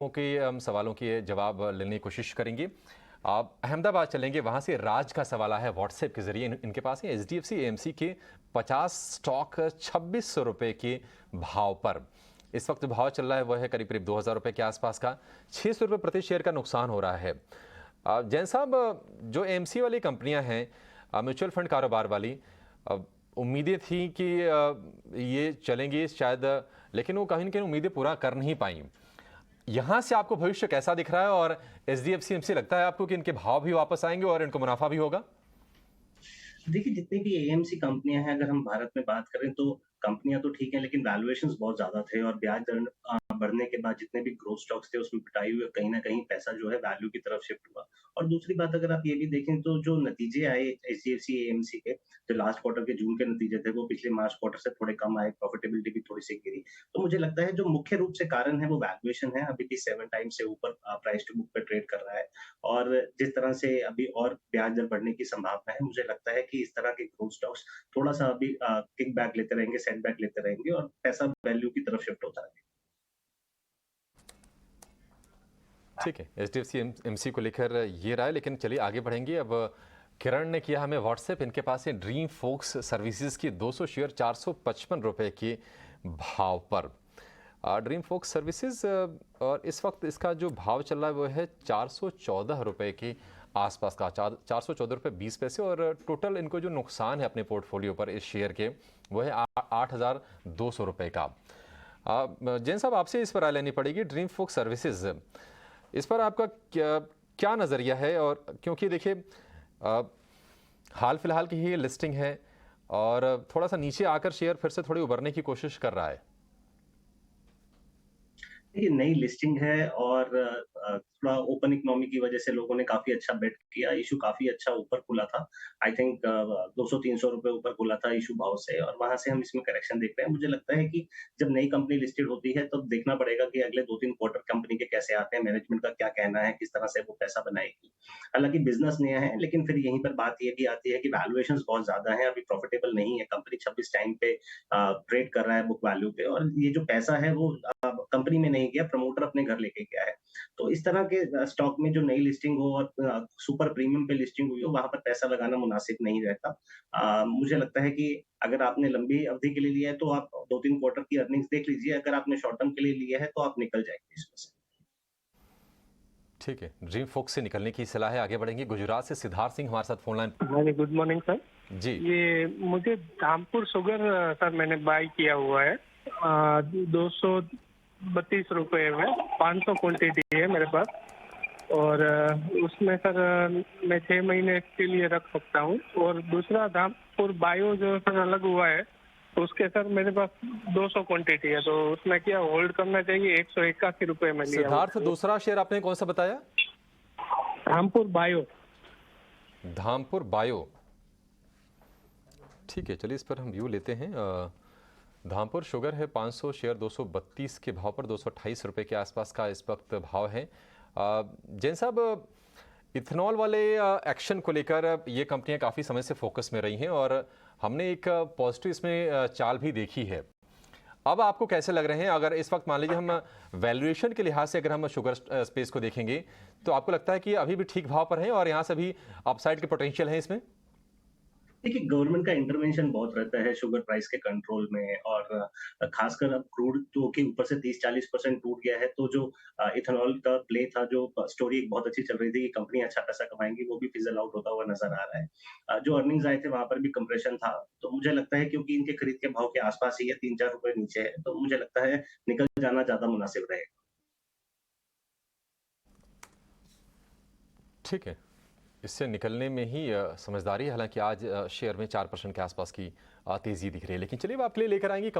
के सवालों के जवाब लेने की कोशिश करेंगे। आप अहमदाबाद चलेंगे, वहाँ से राज का सवाल आया है व्हाट्सएप के जरिए। इनके पास है एचडीएफसी एएमसी के 50 स्टॉक 2600 रुपये के भाव पर। इस वक्त भाव चल रहा है वो है करीब करीब 2000 रुपये के आसपास का। 600 रुपये प्रति शेयर का नुकसान हो रहा है। जैन साहब, जो एएमसी वाली कंपनियां हैं, म्यूचुअल फंड कारोबार वाली, उम्मीदें थी कि ये चलेंगी शायद, लेकिन वो कहीं ना कहीं उम्मीदें पूरा कर नहीं पाई। यहां से आपको भविष्य कैसा दिख रहा है और एचडीएफसी एएमसी लगता है आपको कि इनके भाव भी वापस आएंगे और इनको मुनाफा भी होगा? देखिए, जितनी भी एएमसी कंपनियाँ हैं, अगर हम भारत में बात करें तो कंपनियाँ तो ठीक हैं, लेकिन वैल्यूएशंस बहुत ज़्यादा थे और ब्याज दर बढ़ने के बाद जितने भी ग्रोथ स्टॉक्स थे, उसमें पिटाई हुई, कहीं न कहीं पैसा जो है वैल्यू की तरफ शिफ्ट हुआ। और दूसरी बात, अगर आप ये भी देखें तो जो नतीजे आए एचडीएफसी एएमसी के, जो लास्ट क्वार्टर के जून के नतीजे थे, वो पिछले मार्च क्वार्टर से थोड़े कम आए, प्रॉफिटेबिलिटी भी थोड़ी-सी गिरी। तो मुझे लगता है जो मुख्य रूप से कारण है वो वैल्यूएशन है, अभी भी 7 टाइम्स से ऊपर प्राइस टू बुक पे ट्रेड कर रहा है। और जिस तरह से अभी और ब्याज दर बढ़ने की संभावना है, मुझे लगता है कि इस तरह के ग्रोथ स्टॉक्स थोड़ा-सा अभी किक बैक लेते रहेंगे, सेटबैक लेते रहेंगे और पैसा वैल्यू की तरफ शिफ्ट होता रहेगा। ठीक है, एचडीएफसी एएमसी को लेकर ये राय, लेकिन चलिए आगे बढ़ेंगे। अब किरण ने किया हमें व्हाट्सएप, इनके पास है ड्रीम फोक्स सर्विसेज की 200 शेयर 455 रुपए के भाव पर। ड्रीम फोक्स सर्विसेज, और इस वक्त इसका जो भाव चल रहा है वो है 414 रुपए के आसपास का, 414 रुपये 20 पैसे। और टोटल इनको जो नुकसान है अपने पोर्टफोलियो पर इस शेयर के, वो है 8,200 रुपये का। जैन साहब, आपसे इस पर राय लेनी पड़ेगी। ड्रीम फोक्स सर्विसेज, इस पर आपका क्या क्या नज़रिया है? और क्योंकि देखिए हाल फिलहाल की ही लिस्टिंग है और थोड़ा सा नीचे आकर शेयर फिर से थोड़ी उभरने की कोशिश कर रहा है। देखिए, नई लिस्टिंग है और थोड़ा ओपन इकोनॉमी की वजह से लोगों ने काफ़ी अच्छा बेट किया, इश्यू काफ़ी अच्छा ऊपर खुला था। आई थिंक 200-300 रुपए ऊपर खुला था इश्यू भाव से और वहाँ से हम इसमें करेक्शन देख रहे हैं। मुझे लगता है कि जब नई कंपनी लिस्टेड होती है, तब देखना पड़ेगा कि अगले 2-3 क्वार्टर कंपनी के कैसे आते हैं, मैनेजमेंट का क्या कहना है, किस तरह से वो पैसा बनाएगी। हालाँकि बिज़नेस नया है, लेकिन फिर यहीं पर बात ये भी आती है कि वैल्यूएशंस बहुत ज़्यादा हैं, अभी प्रॉफिटेबल नहीं है। कंपनी 26 टाइम पे ट्रेड कर रहा है बुक वैल्यू पे और ये जो पैसा है वो कंपनी में नहीं गया, प्रमोटर अपने घर लेके गया है। तो इस तरह के स्टॉक में जो नई लिस्टिंग हो और सुपर प्रीमियम पे लिस्टिंग हुई हो, वहाँ पर पैसा लगाना मुनासिब नहीं रहता। मुझे लगता है कि अगर आपने लंबी अवधि के लिए लिया है, तो आप 2-3 क्वार्टर की अर्निंग्स देख लीजिए। अगर आपने शॉर्ट टर्म के लिए लिया है, तो आप निकल जाएँगे इसमें से। ठीक है, ड्रीम फोक्स से निकलने की सलाह है। आगे बढ़ेंगे। गुजरात से सिद्धार्थ सिंह हमारे साथ phone line. Very good morning sir. जी। ये मुझे धामपुर शुगर सर मैंने बाय किया हुआ है 232 रुपये में। 500 क्वांटिटी है मेरे पास और उसमें सर मैं 6 महीने के लिए रख सकता हूँ। और दूसरा धामपुर बायो जो सर अलग हुआ है, तो उसके सर मेरे पास 200 क्वांटिटी है, तो उसमें क्या होल्ड करना चाहिए? 181 रुपये में लिया सिद्धार्थ, हुआ। दूसरा शेयर आपने कौन सा बताया? धामपुर बायो। धामपुर बायो। ठीक है, चलिए इस पर हम व्यू लेते हैं। धामपुर शुगर है 500 शेयर 232 के भाव पर, 228 रुपये के आसपास का इस वक्त भाव है। जैन साहब, इथेनॉल वाले एक्शन को लेकर ये कंपनियां काफ़ी समय से फोकस में रही हैं और हमने एक पॉजिटिव इसमें चाल भी देखी है। अब आपको कैसे लग रहे हैं? अगर इस वक्त मान लीजिए हम वैल्यूएशन के लिहाज से अगर हम शुगर स्पेस को देखेंगे, तो आपको लगता है कि अभी भी ठीक भाव पर है और यहाँ से भी अपसाइड के पोटेंशियल है इसमें? देखिए, गवर्नमेंट का इंटरवेंशन बहुत रहता है शुगर प्राइस के कंट्रोल में और खासकर अब क्रूड जो कि ऊपर से 30-40% टूट गया है, तो जो इथेनॉल का प्ले था, जो स्टोरी एक बहुत अच्छी चल रही थी कि कंपनी अच्छा पैसा कमाएँगी, वो भी फिज़ल आउट होता हुआ नज़र आ रहा है। जो अर्निंग्स आए थे, वहाँ पर भी कंप्रेशन था। तो मुझे लगता है क्योंकि इनके खरीद के भाव के आस-पास ही है, 3-4 रुपए नीचे है, तो मुझे लगता है निकल जाना ज़्यादा मुनासिब रहेगा। ठीक है, इससे निकलने में ही समझदारी है। हालांकि आज शेयर में 4% के आसपास की तेज़ी दिख रही है, लेकिन चलिए अब आपके लिए लेकर आएंगे